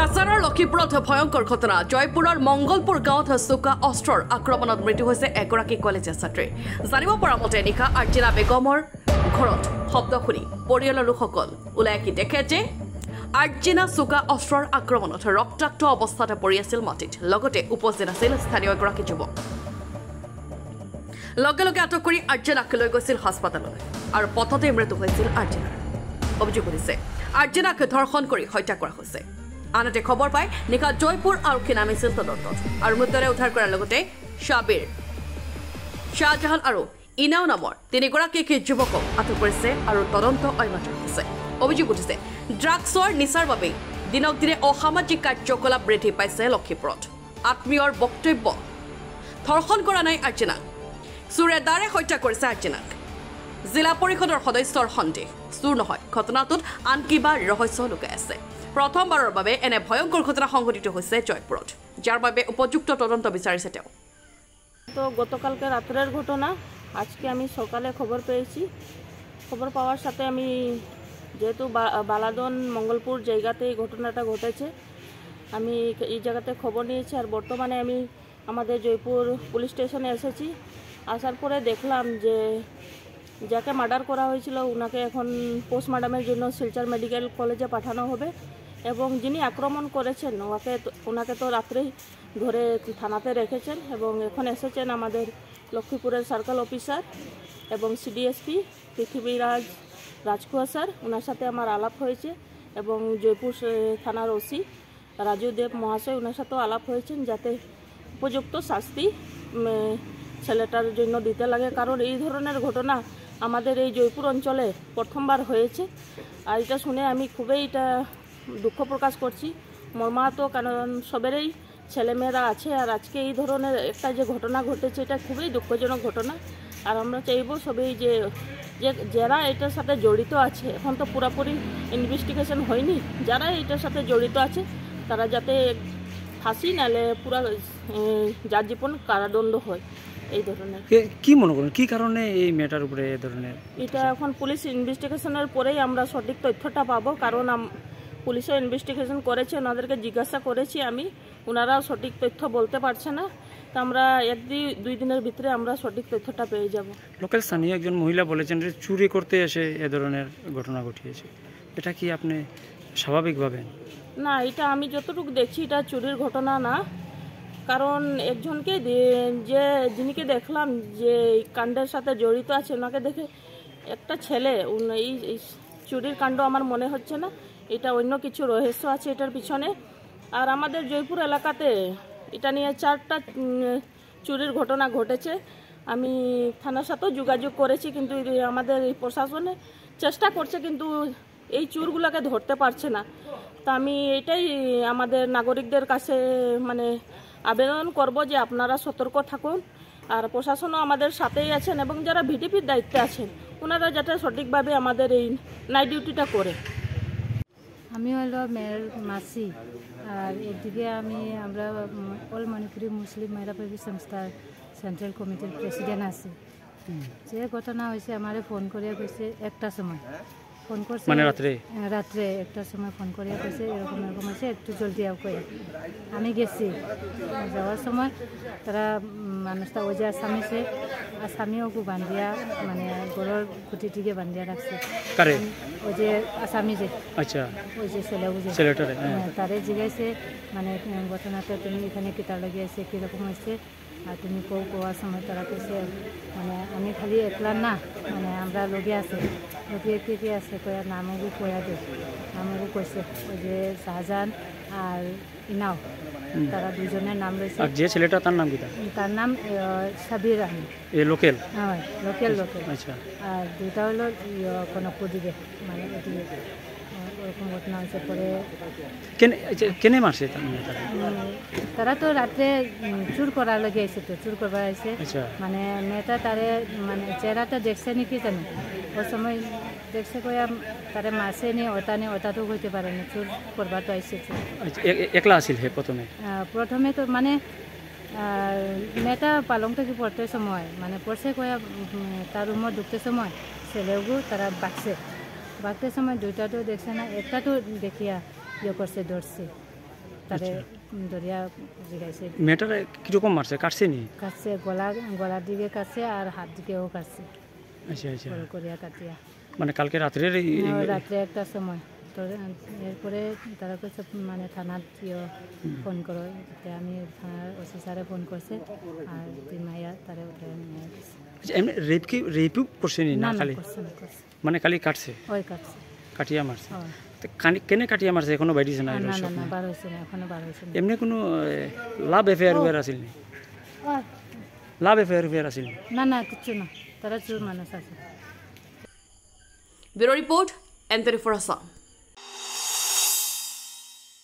কাছাৰৰ লক্ষীপুৰত ভয়ংকৰ ঘটনা জয়পুৰৰ মংগলপুৰ গাঁৱত চোকা অস্ত্ৰৰ আক্ৰমণত মৃত্যু হৈছে এগৰাকী কলেজীয়া ছাত্ৰী জানিব পৰা মতে নিশা আৰ্জিনা বেগমৰ ঘৰত শব্দ শুনি পৰিয়ালৰ লোকসকল ওলাই আহি দেখে যে আৰ্জিনা চোকা অস্ত্ৰৰ আক্ৰমণত ৰক্তাক্ত অৱস্থাত পৰি আছিল মাটিত লগতে উপস্থিত আছিল স্থানীয় এগৰাকী যুৱক লগে লগে আটক কৰি আৰ্জিনাক লৈ গৈছিল হাস্পতাললৈ আৰু পথতে মৃত্যু হৈছিল আৰ্জিনাৰ অভিযোগ কৰিছে আৰ্জিনাক ধৰ্ষণ কৰি হত্যা কৰা হৈছে আনহাতে খবৰ পাই নিশা জয়পুৰ আৰক্ষী নামিছিল তদন্তত আৰু মৃতদেহ উদ্ধাৰ কৰাৰ লগতে শাবিৰ শাহজাহান আৰু ইনাও নামৰ তিনিগৰাকী যুৱকক আটক কৰিছে আৰু তদন্ত অব্যাহত আছে অভিযোগ উঠিছে ড্ৰাগছৰ নিচাৰ বাবে দিনক দিনে অসামাজিক কাৰ্যকলাপ বৃদ্ধি পাইছে লক্ষীপুৰত আত্মীয়ৰ বক্তব্য ধৰ্ষণ কৰা নাই আৰ্জিনাক চোৰে দাৰে হত্যা কৰিছে আৰ্জিনাক জিলা পৰিষদৰ সদস্যৰ সন্দেহ চোৰ নহয় ঘটনাটোত আন কিবা ৰহস্য লুকাই আছে প্ৰথমবাৰৰ বাবে এনে ভয়ংকৰ ঘটনা সংঘটিত হৈছে জয়পুৰত যাৰ বাবে উপযুক্ত তদন্ত বিচাৰিছে তেওঁ তো গতকালকে রাতের ঘটনা আজকে আমি সকালে খবর পেয়েছি খবর পাওয়ার সাথে আমি যেহেতু বালাদন মঙ্গলপুর জায়গাতে এই ঘটনাটা ঘটেছে আমি এই জায়গাতে খবর নিয়েছি আর বর্তমানে আমি আমাদের জয়পুর পুলিশ স্টেশনে এসেছি আসার পরে দেখলাম যে যাকে মার্ডার করা হয়েছিল ওনাকে এখন পোস্টমর্টমের জন্য শিলচর মেডিকেল কলেজে পাঠানো হবে এবং যিনি আক্রমণ করেছেন ওনাকে তো রাত্রেই ধরে থানাতে রেখেছেন এবং এখন এসেছেন আমাদের লক্ষ্মীপুরের সার্কেল অফিসার এবং সিডিএসপি পৃথিবীরাজ রাজকুয়া স্যার ওনার সাথে আমার আলাপ হয়েছে এবং জয়পুর থানার ওসি রাজু দেব মহাশয় ওনার সাথেও আলাপ হয়েছেন যাতে উপযুক্ত শাস্তি ছেলেটার জন্য দিতে লাগে কারণ এই ধরনের ঘটনা আমাদের এই জয়পুর অঞ্চলে প্রথমবার হয়েছে আর এটা শুনে আমি খুবই এটা দুঃখ প্রকাশ করছি মর্মাহত কারণ সবেরই ছেলেমেয়েরা আছে আর আজকে এই ধরনের একটা যে ঘটনা ঘটেছে এটা খুবই দুঃখজনক ঘটনা আর আমরা চাইব সবাই যে যারা এটার সাথে জড়িত আছে এখন তো পুরোপুরি ইনভেস্টিগেশন হয়নি যারা এটার সাথে জড়িত আছে তারা যাতে ফাঁসি নালে পুরো যাবজ্জীবন কারাদণ্ড হয় এই ধরনের কি মনে করেন কি কারণে এই ম্যাটার উপরে এই ধরনের এটা এখন পুলিশ ইনভেস্টিগেশনের পরেই আমরা সঠিক তথ্যটা পাবো কারণ পুলিশও ইনভেস্টিগেশন করেছে ওনাদেরকে জিজ্ঞাসা করেছি আমি ওনারাও সঠিক তথ্য বলতে পারছে না তো আমরা দুই দিনের ভিতরে আমরা সঠিক তথ্যটা পেয়ে যাব লোকাল স্থানীয় একজন মহিলা বলেছেন যে চুরি করতে এসে এ ধরনের ঘটনা ঘটিয়েছে এটা কি আপনি স্বাভাবিক ভাবেন না এটা আমি যতটুকু দেখছি এটা চুরির ঘটনা না কারণ একজনকে যিনিকে দেখলাম যে কাণ্ডের সাথে জড়িত আছে ওনাকে দেখে একটা ছেলে এই চুরির কাণ্ড আমার মনে হচ্ছে না এটা অন্য কিছু রহস্য আছে এটার পিছনে আর আমাদের জয়পুর এলাকাতে এটা নিয়ে 4টা চুরির ঘটনা ঘটেছে আমি থানার সাথেও যোগাযোগ করেছি কিন্তু আমাদের এই প্রশাসনে চেষ্টা করছে কিন্তু এই চোরগুলোকে ধরতে পারছে না তা আমি এটাই আমাদের নাগরিকদের কাছে মানে আবেদন করব যে আপনারা সতর্ক থাকুন আর প্রশাসনও আমাদের সাথেই আছেন এবং যারা ভিডিপির দায়িত্বে আছেন ওনারা যাতে সঠিকভাবে আমাদের এই নাইট ডিউটিটা করে আমি হলো মেয়ের মাসি আর এদিকে আমরা অল মণিপুরি মুসলিম মহিলা পরিবেশ সংস্থার সেন্ট্রাল কমিটির প্রেসিডেন্ট আছি যে ঘটনা হয়েছে আমারে ফোন করিয়া কইছে একটা সময় ফোন করছে মানে রাত্রে একটা সময় ফোন করিয়া কইছে এরকম আছে একটু জলদি আও কই আমি গেছি যাওয়ার সময় তারা মানুষটা ওই যে আসামিও বান্ধিয়া মানে গরুর খুঁটিটিকে বান্ধিয়া রাখছে ওই যে আসামি যে আচ্ছা ওই যে ছেলেটারে তারে জিজ্ঞাসে মানে ঘটনাটা তুমি এখানে কি তার লাগিয়েছে কীরকম হয়েছে আর তুমি কোয়ার সময় তারা কইছে মানে আমি খালি একলা না মানে আমরা লগে আছে লগে কে আছে কয়া নামও কয়া দে নামও কইছে ওই যে শাহজাহান আর ইনাও তারা দুজনের নাম রয়েছে আর যে ছেলেটা তার নাম কি তার নাম সাবির আহমেদ এই লোকাল হ্যাঁ লোকাল আচ্ছা আর দুইটা হলো কনকপুর দিকে মানে ওরকম ঘটনা হয়েছে পরে কেনে মারছে তারা তো রাত্রে চুর করার লগে আইছে তো চুর করবার আইছে মানে মেয়েটা তারে মানে চেহারাটা দেখছে নাকি জানি ওই সময় দেখছে কয়া তারে মারছে নি ওটা তো হইতে পারে না চুর করবার তো আইছে একলা আছিল হে প্রথমে তো মানে মেয়েটা পালং থেকে পড়তে সময় মানে পড়ছে কয়া তার রুমত ঢুকতে সময় ছেলেগু তারা বাঁকতে সময় দুইটা তো দেখছে না একটা তো দেখিয়া ইয়ে করছে ধরছে তারে দরিয়া জিগাইছে মেয়েটারে কীরকম মারছে, কাটছে নি? কাটছে, গলার দিকে কাটছে আর হাত দিকেও কাটছে, আচ্ছা আচ্ছা, বড় করিয়া কাটিয়া। মানে কালকে রাত্রের রাত্রে একটা সময় তো এরপরে তারা কইছে মানে থানার ফোন করো, আমি থানার ওসি স্যারে ফোন করছে আর তুই মাইয়া তারে উঠে নিয়ে গেছে। এমনি রেপও করছে নি? না, খালি করছে না, করছে মানে খালি কাটছে, ওই কাটছে। কাটিয়া মারছে। হয়। তো কেনে কাটিয়া মারছে এখনো বাইরেছে না? না না না, বার হয়েছে না, এখনো বার হয়েছে না। এমনি কোনো লাভ এফেয়ার উফেয়ার আছিল নি? লাভ এফেয়ার উফেয়ার আছিল নি? না না, কিচ্ছু না, তারা চোর মানুষ আছে। Bureau report, N24 Assam.